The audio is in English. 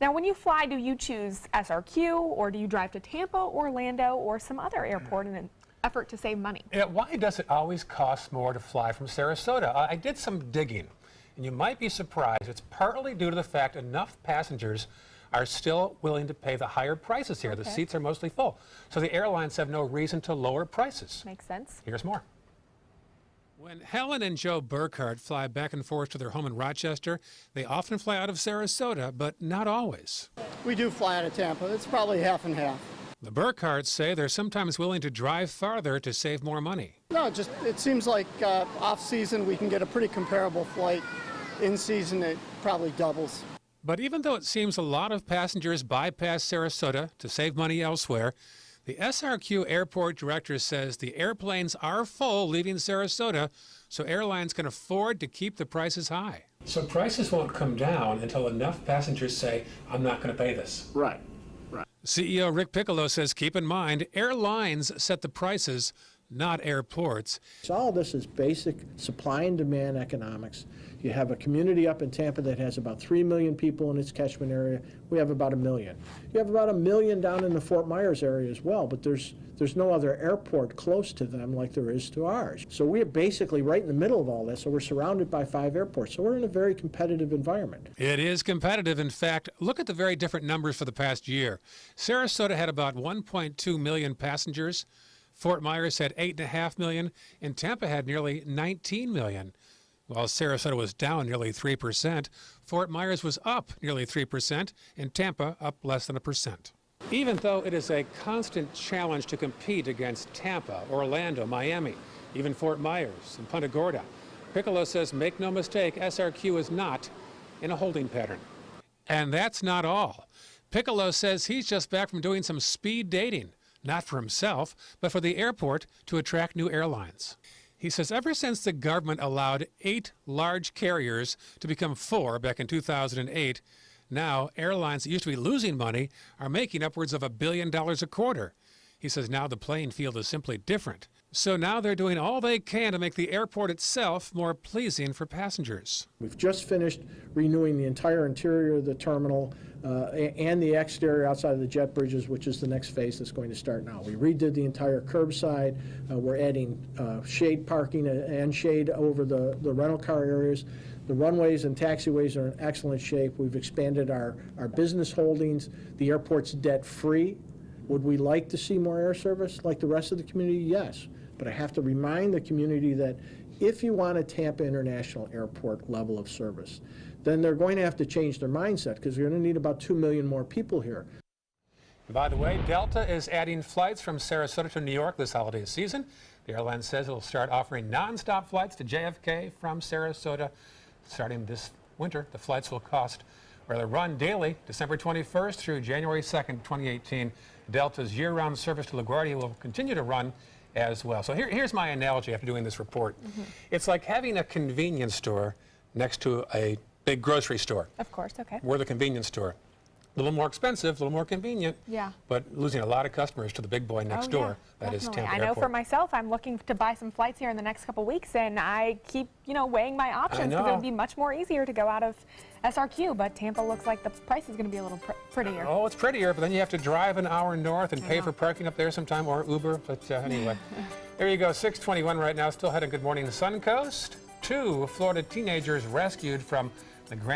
Now, when you fly, do you choose SRQ, or do you drive to Tampa, Orlando, or some other airport in an effort to save money? Yeah, why does it always cost more to fly from Sarasota? I did some digging, and you might be surprised. It's partly due to the fact enough passengers are still willing to pay the higher prices here. The seats are mostly full. So the airlines have no reason to lower prices. Makes sense. Here's more. When Helen and Joe Burkhart fly back and forth to their home in Rochester, they often fly out of Sarasota, but not always. We do fly out of Tampa. It's probably half and half. The Burkharts say they're sometimes willing to drive farther to save more money. No, just it seems like off-season we can get a pretty comparable flight. In season, it probably doubles. But even though it seems a lot of passengers bypass Sarasota to save money elsewhere, the SRQ airport director says the airplanes are full leaving Sarasota, so airlines can afford to keep the prices high. So prices won't come down until enough passengers say, I'm not going to pay this. Right. CEO Rick Piccolo says, keep in mind, airlines set the prices, not airports. So all this is basic supply and demand economics. You have a community up in Tampa that has about 3 million people in its catchment area. We have about 1 million. You have about 1 million down in the Fort Myers area as well, but there's no other airport close to them like there is to ours. So we're basically right in the middle of all this, so we're surrounded by 5 airports. So we're in a very competitive environment. It is competitive. In fact, look at the very different numbers for the past year. Sarasota had about 1.2 million passengers. Fort Myers had 8.5 million, and Tampa had nearly 19 million. While Sarasota was down nearly 3%, Fort Myers was up nearly 3%, and Tampa up less than 1%. Even though it is a constant challenge to compete against Tampa, Orlando, Miami, even Fort Myers and Punta Gorda, Piccolo says, make no mistake, SRQ is not in a holding pattern. And that's not all. Piccolo says he's just back from doing some speed dating, not for himself, but for the airport to attract new airlines. He says ever since the government allowed 8 large carriers to become 4 back in 2008, now airlines that used to be losing money are making upwards of $1 billion a quarter. He says now the playing field is simply different. So now they're doing all they can to make the airport itself more pleasing for passengers. We've just finished renewing the entire interior of the terminal and the exterior outside of the jet bridges, which is the next phase that's going to start now. We redid the entire curbside. We're adding shade parking and shade over the rental car areas. The runways and taxiways are in excellent shape. We've expanded our business holdings. The airport's debt-free. Would we like to see more air service like the rest of the community? Yes. But I have to remind the community that if you want a Tampa International Airport level of service, then they're going to have to change their mindset because you're going to need about 2 million more people here. By the way, Delta is adding flights from Sarasota to New York this holiday season. The airline says it will start offering nonstop flights to JFK from Sarasota starting this winter. The flights will run daily December 21st through January 2nd, 2018. Delta's year-round service to LaGuardia will continue to run as well. So here's my analogy after doing this report. It's like having a convenience store next to a big grocery store. Of course, okay. We're the convenience store. A little more expensive, a little more convenient, but losing a lot of customers to the big boy next door. That is Tampa Airport. I know for myself, I'm looking to buy some flights here in the next couple weeks, and I keep, weighing my options because it would be much more easier to go out of SRQ, but Tampa looks like the price is going to be a little prettier. Oh, it's prettier, but then you have to drive an hour north and pay for parking up there sometime, or Uber, but anyway. There you go, 6:21 right now, still heading Good Morning Suncoast. 2 Florida teenagers rescued from the Grand